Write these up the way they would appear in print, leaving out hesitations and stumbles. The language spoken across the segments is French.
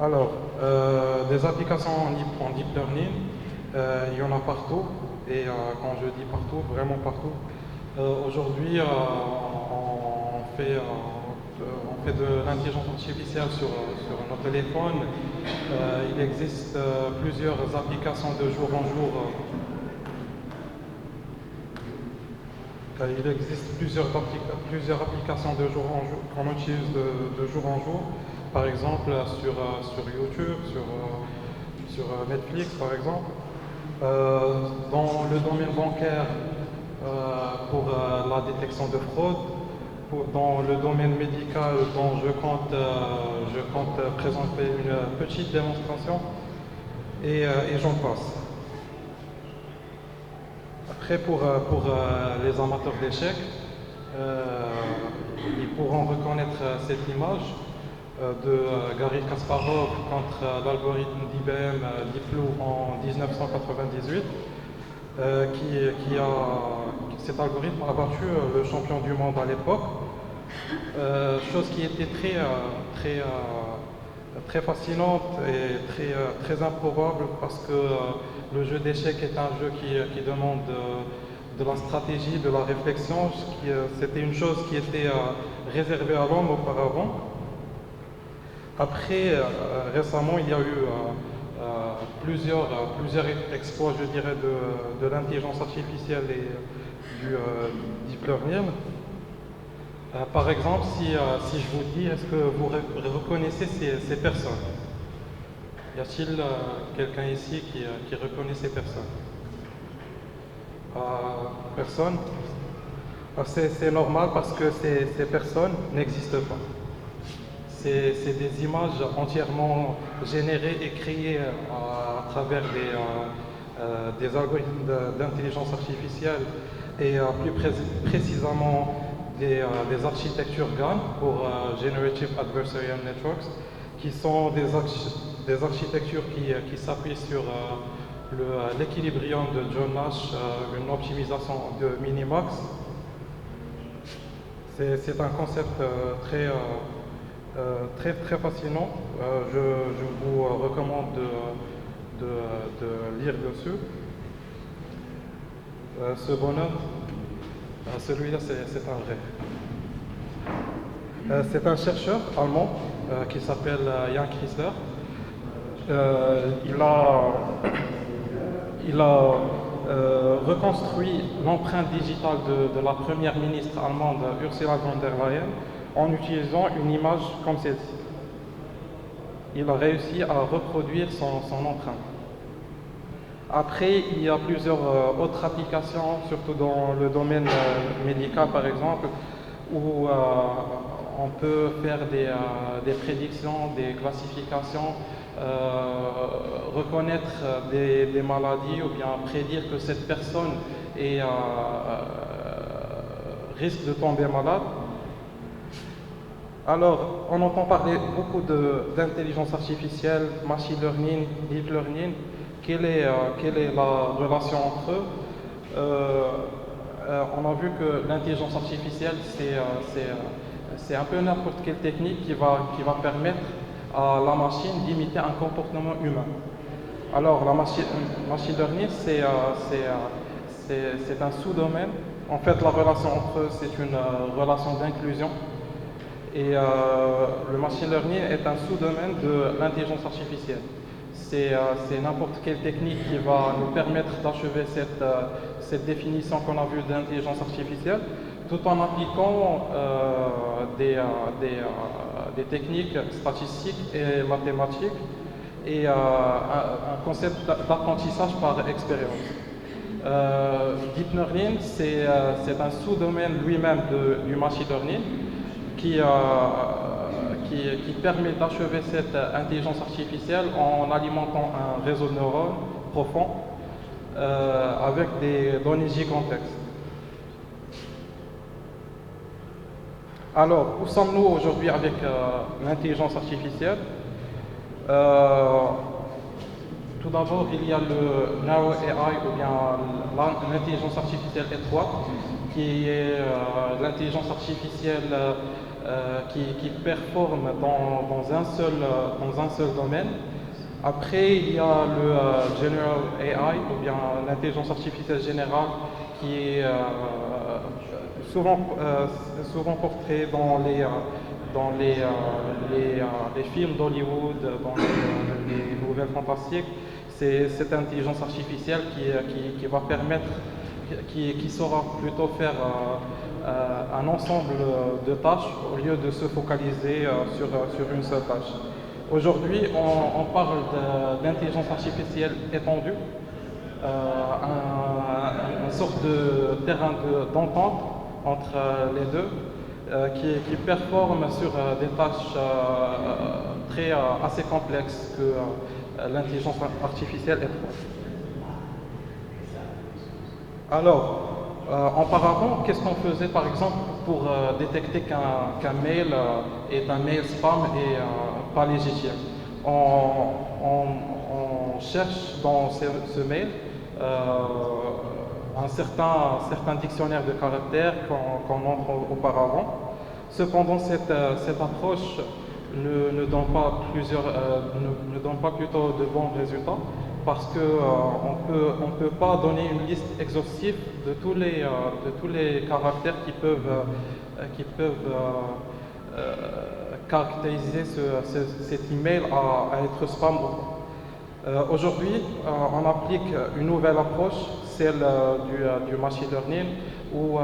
Alors, des applications en deep learning, il y en a partout. Et quand je dis partout, vraiment partout. Aujourd'hui, on fait de l'intelligence artificielle sur nos téléphones. Il existe plusieurs applications de jour en jour. Il existe plusieurs applications de jour en jour qu'on utilise de jour en jour. Par exemple, sur YouTube, sur Netflix, par exemple. Dans le domaine bancaire, pour la détection de fraude, dans le domaine médical dont je compte présenter une petite démonstration, et j'en passe. Après, pour les amateurs d'échecs, euh, ils pourront reconnaître cette image de Garry Kasparov contre l'algorithme d'IBM Deep Blue en 1998, cet algorithme a battu le champion du monde à l'époque, chose qui était très fascinante et très improbable parce que le jeu d'échecs est un jeu qui demande de la stratégie, de la réflexion. C'était une chose qui était réservée à l'homme auparavant. Après, récemment, il y a eu plusieurs exploits, je dirais, de l'intelligence artificielle et du deep learning. Par exemple, si je vous dis, est-ce que vous reconnaissez ces personnes? Y a-t-il quelqu'un ici qui reconnaît ces personnes? Euh, Personne? C'est normal parce que ces personnes n'existent pas. C'est des images entièrement générées et créées à travers des algorithmes d'intelligence artificielle et plus précisément des architectures GAN pour Generative Adversarial Networks, qui sont des architectures qui s'appuient sur l'équilibrium de John Nash, une optimisation de Minimax. C'est un concept très fascinant. Je vous recommande de lire dessus. Ce bonhomme, celui-là, c'est un vrai. C'est un chercheur allemand qui s'appelle Jan Chrysler. Il a reconstruit l'empreinte digitale de la première ministre allemande Ursula von der Leyen en utilisant une image comme celle-ci. Il a réussi à reproduire son empreinte. Après, il y a plusieurs autres applications, surtout dans le domaine médical par exemple, où on peut faire des prédictions, des classifications, reconnaître des maladies ou bien prédire que cette personne risque de tomber malade. Alors, on entend parler beaucoup d'intelligence artificielle, machine learning, deep learning. Quelle est la relation entre eux? On a vu que l'intelligence artificielle, c'est un peu n'importe quelle technique qui va permettre à la machine d'imiter un comportement humain. Alors, la machine learning, c'est un sous-domaine. En fait, la relation entre eux, c'est une relation d'inclusion. Et le machine learning est un sous-domaine de l'intelligence artificielle. C'est n'importe quelle technique qui va nous permettre d'achever cette définition qu'on a vue d'intelligence artificielle, tout en appliquant des techniques statistiques et mathématiques et un concept d'apprentissage par expérience. Deep learning, c'est un sous-domaine lui-même du machine learning qui permet d'achever cette intelligence artificielle en alimentant un réseau de neurones profond avec des données gigantesques. Alors, où sommes-nous aujourd'hui avec l'intelligence artificielle? Tout d'abord, il y a le Narrow AI, ou bien l'intelligence artificielle étroite, qui est l'intelligence artificielle qui performe dans un seul domaine. Après, il y a le General AI, ou bien l'intelligence artificielle générale, qui est souvent portrait dans les films d'Hollywood, dans les nouvelles fantastiques. C'est cette intelligence artificielle qui va permettre, qui saura plutôt faire un ensemble de tâches au lieu de se focaliser sur une seule tâche. Aujourd'hui, on parle d'intelligence artificielle étendue, une sorte de terrain d'entente entre les deux, qui performe sur des tâches assez complexes que l'intelligence artificielle est. Alors, auparavant, qu'est-ce qu'on faisait par exemple pour détecter qu'un mail est un mail spam et pas légitime? On cherche dans ce mail un certain dictionnaire de caractères qu'on entre auparavant. Cependant, cette approche ne donne pas plutôt de bons résultats, parce qu'on ne peut pas donner une liste exhaustive de tous les caractères qui peuvent caractériser cet email à être spam ou pas. Aujourd'hui, on applique une nouvelle approche, celle du machine learning, où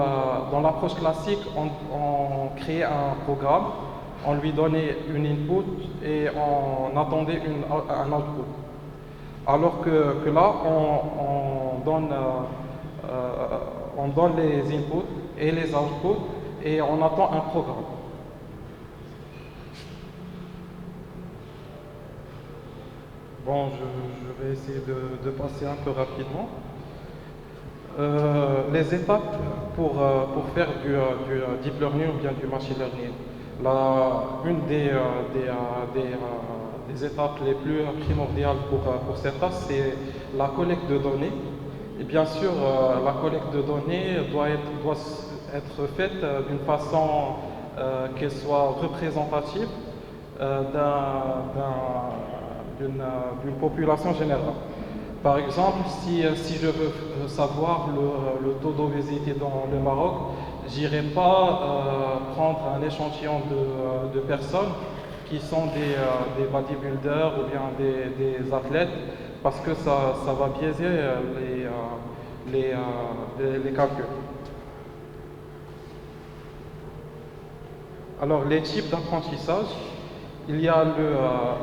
dans l'approche classique, on crée un programme, on lui donnait une input et on attendait un output. Alors que là, on donne les inputs et les outputs et on attend un programme. Bon, je vais essayer de passer un peu rapidement. Les étapes pour faire du deep learning ou bien du machine learning. Une des étapes les plus primordiales pour cette tâche, c'est la collecte de données. Et bien sûr, la collecte de données doit être faite d'une façon qu'elle soit représentative d'une population générale. Par exemple, si je veux savoir le taux d'obésité dans le Maroc, j'irai pas prendre un échantillon de personnes qui sont des bodybuilders ou bien des athlètes, parce que ça va biaiser les calculs. Alors, les types d'apprentissage, il y a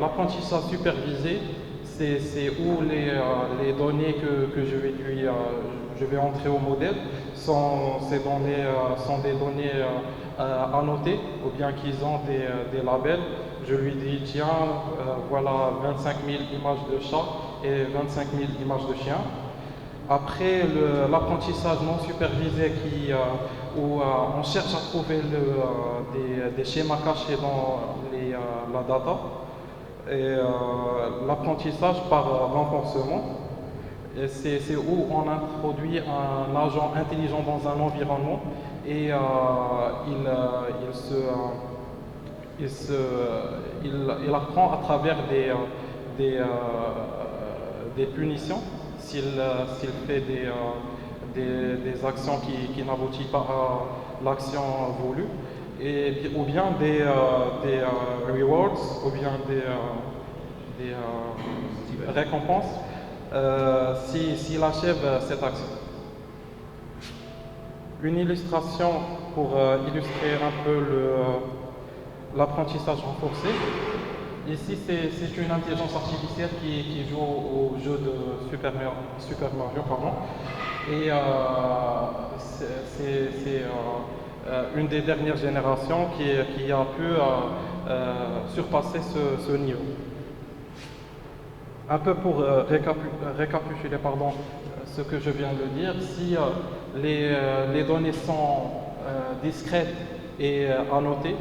l'apprentissage supervisé, c'est où les données que je vais entrer au modèle ces données sont des données annotées, ou bien qu'ils ont des labels. Je lui dis, tiens, voilà 25 000 images de chats et 25 000 images de chiens. Après, l'apprentissage non supervisé où on cherche à trouver des schémas cachés dans la data, et l'apprentissage par renforcement. C'est où on introduit un agent intelligent dans un environnement et il apprend à travers des punitions s'il fait des actions qui n'aboutissent pas à l'action voulue, ou bien des rewards, ou bien des récompenses s'il achève cette action. Une illustration pour illustrer un peu l'apprentissage renforcé. Ici, c'est une intelligence artificielle qui joue au jeu de Super Mario, pardon. Et c'est une des dernières générations qui a pu surpasser ce niveau. Un peu pour récapituler ce que je viens de dire, si les données sont discrètes et annotées,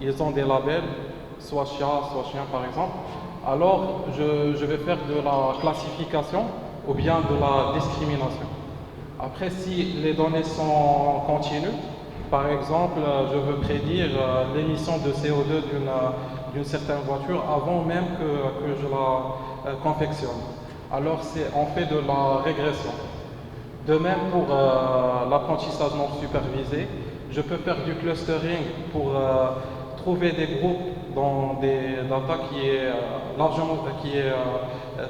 ils ont des labels, soit chat, soit chien par exemple, alors je vais faire de la classification ou bien de la discrimination. Après, si les données sont continues, Par exemple, je veux prédire l'émission de CO2 d'une certaine voiture avant même que je la confectionne. Alors, on fait de la régression. De même pour l'apprentissage non supervisé, je peux faire du clustering pour trouver des groupes dans des data qui est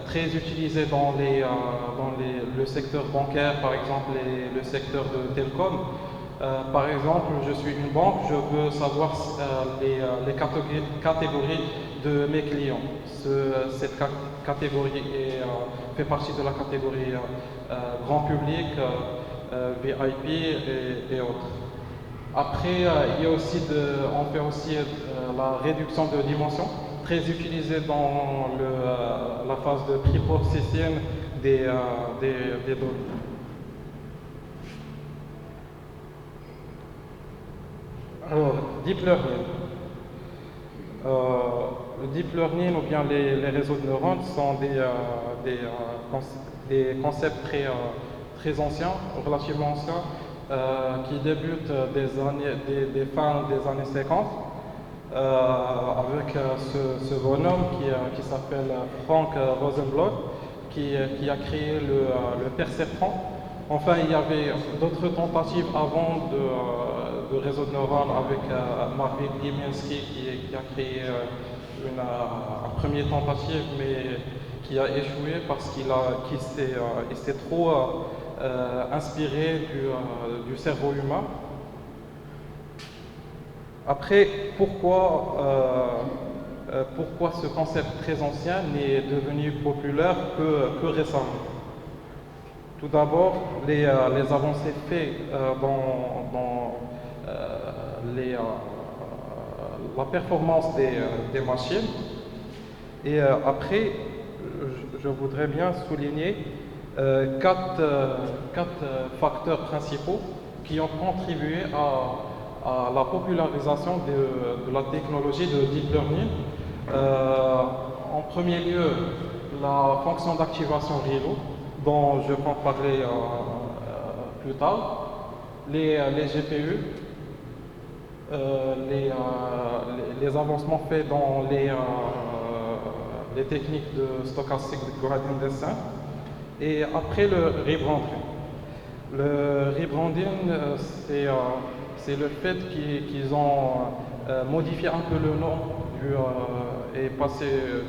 très utilisé le secteur bancaire, par exemple, et le secteur de télécom. Par exemple, je suis une banque, je veux savoir les catégories de mes clients. Cette catégorie fait partie de la catégorie grand public, VIP et autres. Après, on fait aussi la réduction de dimension, très utilisée dans la phase de pre-processing des données. Alors, deep learning. Le deep learning ou bien les réseaux de neurones sont des concepts très anciens, relativement anciens, qui débutent des fins des années 50, avec ce bonhomme qui s'appelle Frank Rosenblock, qui a créé le perceptron. Enfin, il y avait d'autres tentatives avant de réseau de neurones avec Marvin Minsky qui a créé un premier tentative, mais qui a échoué parce qu'il s'est trop inspiré du cerveau humain. Après, pourquoi ce concept très ancien n'est devenu populaire que récemment? Tout d'abord, les avancées faites dans la performance des machines. Et après, je voudrais bien souligner quatre facteurs principaux qui ont contribué à la popularisation de la technologie de deep learning. En premier lieu, la fonction d'activation ReLU, dont je compte parler plus tard, les GPU, les avancements faits dans les techniques de stochastic gradient descent, et après le rebranding. Le rebranding, c'est le fait qu'ils ont modifié un peu le nom et passé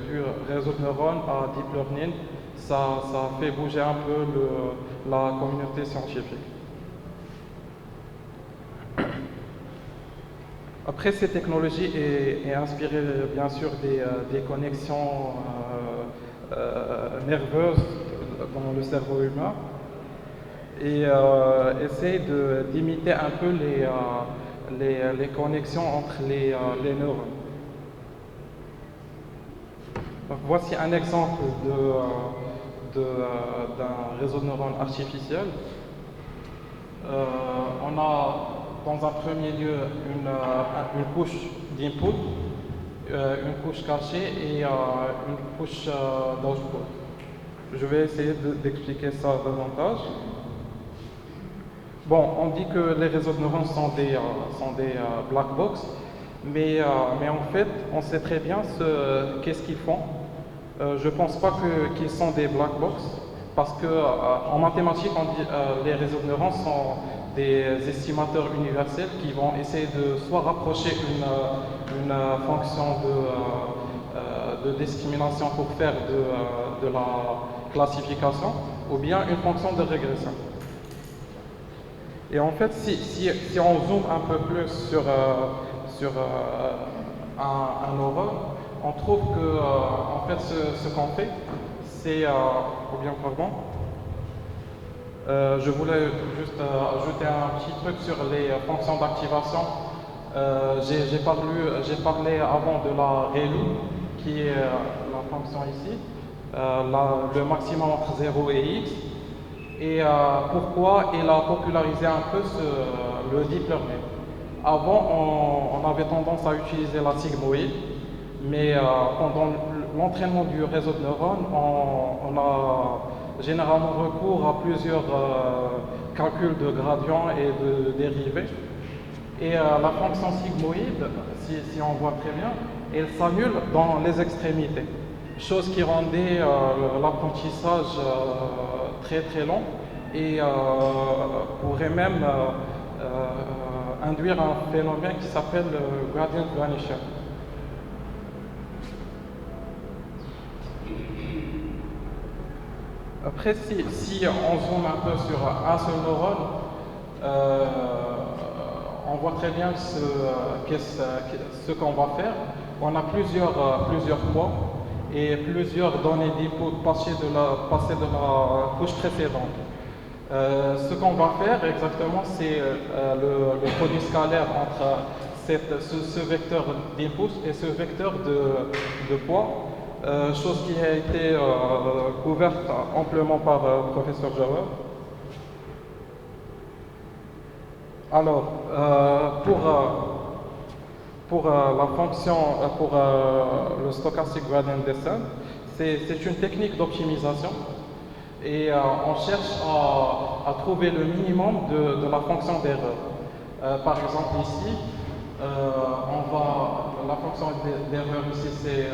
du réseau de neurones à deep learning. Ça a fait bouger un peu la communauté scientifique. Après, ces technologies est inspirée bien sûr des connexions nerveuses dans le cerveau humain et essaie d'imiter un peu les connexions entre les neurones. Donc, voici un exemple d'un réseau de neurones artificiel. On a dans un premier lieu une couche d'input, une couche cachée et une couche d'output. Je vais essayer d'expliquer ça davantage. Bon, on dit que les réseaux de neurones sont des black box, mais en fait, on sait très bien qu'est-ce qu'ils font. Je ne pense pas qu'ils sont des black box, parce qu'en mathématiques, on dit les réseaux de neurones sont des estimateurs universels qui vont essayer de soit rapprocher une fonction de discrimination pour faire de la classification, ou bien une fonction de régression. Et en fait, si on zoome un peu plus sur un neurone, on trouve que en fait ce qu'on fait, c'est je voulais juste ajouter un petit truc sur les fonctions d'activation. J'ai parlé avant de la ReLU, qui est la fonction ici, le maximum entre 0 et x. Et pourquoi il a popularisé un peu le deep learning. Avant, on avait tendance à utiliser la sigmoïde, mais pendant l'entraînement du réseau de neurones, on a généralement recours à plusieurs calculs de gradients et de dérivés. Et la fonction sigmoïde, si on voit très bien, elle s'annule dans les extrémités, chose qui rendait l'apprentissage très très long et pourrait même induire un phénomène qui s'appelle le gradient vanishing. Après, si on zoome un peu sur un seul neurone, on voit très bien ce qu'on va faire. On a plusieurs poids et plusieurs données d'input passées de la couche précédente. Ce qu'on va faire exactement, c'est le produit scalaire entre ce vecteur d'input et ce vecteur de poids, chose qui a été couverte amplement par le professeur Jauer. Alors, pour la fonction, pour le stochastic gradient descent, c'est une technique d'optimisation et on cherche à trouver le minimum de la fonction d'erreur. Par exemple ici, la fonction d'erreur ici c'est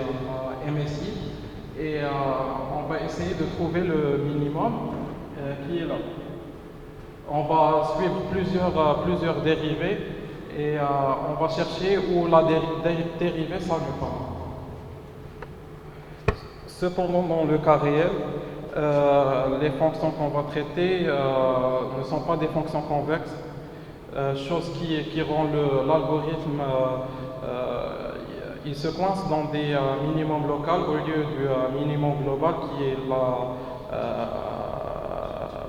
MSI et on va essayer de trouver le minimum qui est là. On va suivre plusieurs dérivés et on va chercher où la dérivée s'annule pas. Cependant, dans le cas réel, les fonctions qu'on va traiter ne sont pas des fonctions convexes, chose qui rend l'algorithme, il se coince dans des minimums locaux au lieu du minimum global qui est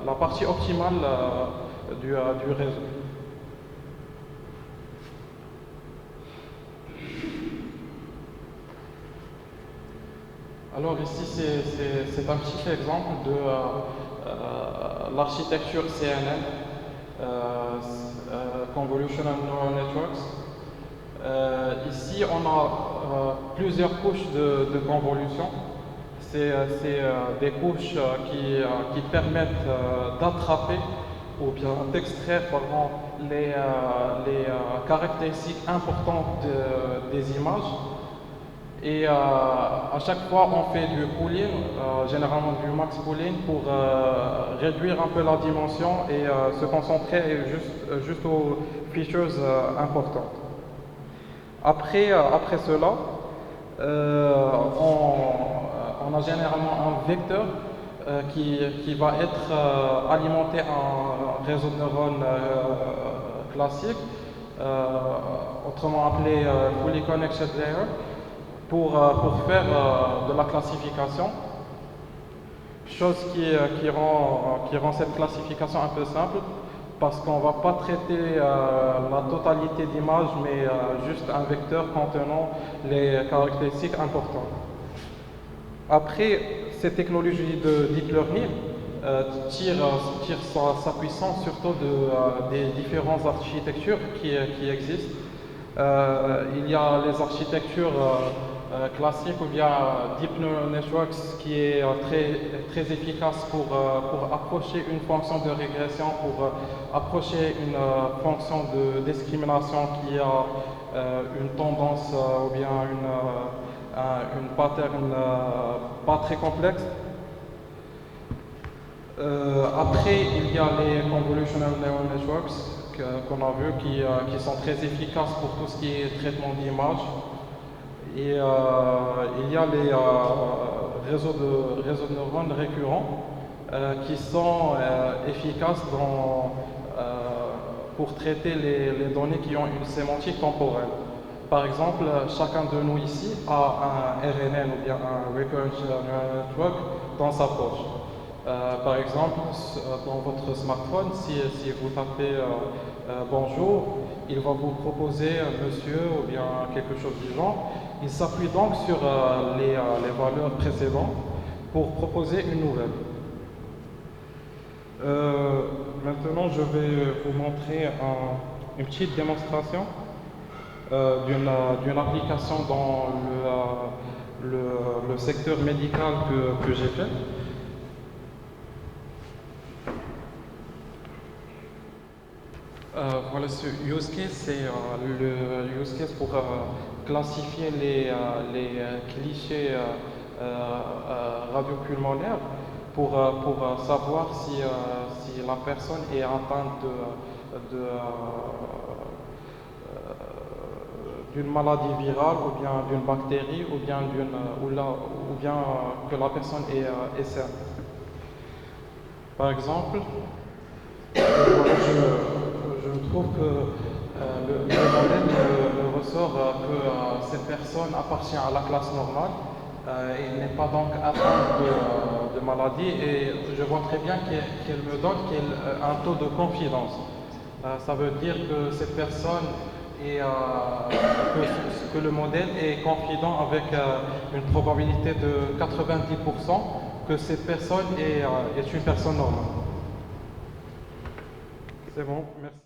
la partie optimale du réseau. Alors ici, c'est un petit exemple de l'architecture CNN, Convolutional Neural Networks. Ici, on a plusieurs couches de convolution. C'est des couches qui permettent d'attraper ou bien d'extraire les caractéristiques importantes des images. Et à chaque fois, on fait du pooling, généralement du max pooling, pour réduire un peu la dimension et se concentrer juste aux features importantes. Après cela, on a généralement un vecteur qui va être alimenté en réseau de neurones classique, autrement appelé fully connected layer, pour faire de la classification, chose qui rend cette classification un peu simple, parce qu'on ne va pas traiter la totalité d'images, mais juste un vecteur contenant les caractéristiques importantes. Après, cette technologie de deep learning tire sa puissance surtout des différentes architectures qui existent. Il y a les architectures classiques ou bien Deep Neural Networks qui est très efficace pour approcher une fonction de régression, pour approcher une fonction de discrimination qui a une tendance ou bien une pattern pas très complexe. Après, il y a les Convolutional Neural Networks qu'on a vu qui sont très efficaces pour tout ce qui est traitement d'image. Et il y a les réseaux de neurones récurrents qui sont efficaces pour traiter les données qui ont une sémantique temporelle. Par exemple, chacun de nous ici a un RNN ou bien un Recurrent Neural Network dans sa poche. Par exemple, dans votre smartphone, si vous tapez bonjour, il va vous proposer monsieur ou bien quelque chose du genre. Il s'appuie donc sur les valeurs précédentes pour proposer une nouvelle. Maintenant, je vais vous montrer une petite démonstration d'une application dans le secteur médical que j'ai fait. Voilà, ce use case, c'est le use case pour classifier les clichés radiopulmonaires pour savoir si la personne est atteinte d'une maladie virale ou bien d'une bactérie ou bien, que la personne est saine. Par exemple, voilà, je trouve que le modèle ne ressort que cette personne appartient à la classe normale et n'est pas donc atteinte de maladie, et je vois très bien qu'elle me donne un taux de confidence. Ça veut dire que cette personne que le modèle est confident avec une probabilité de 90% que cette personne est une personne normale. C'est bon, merci.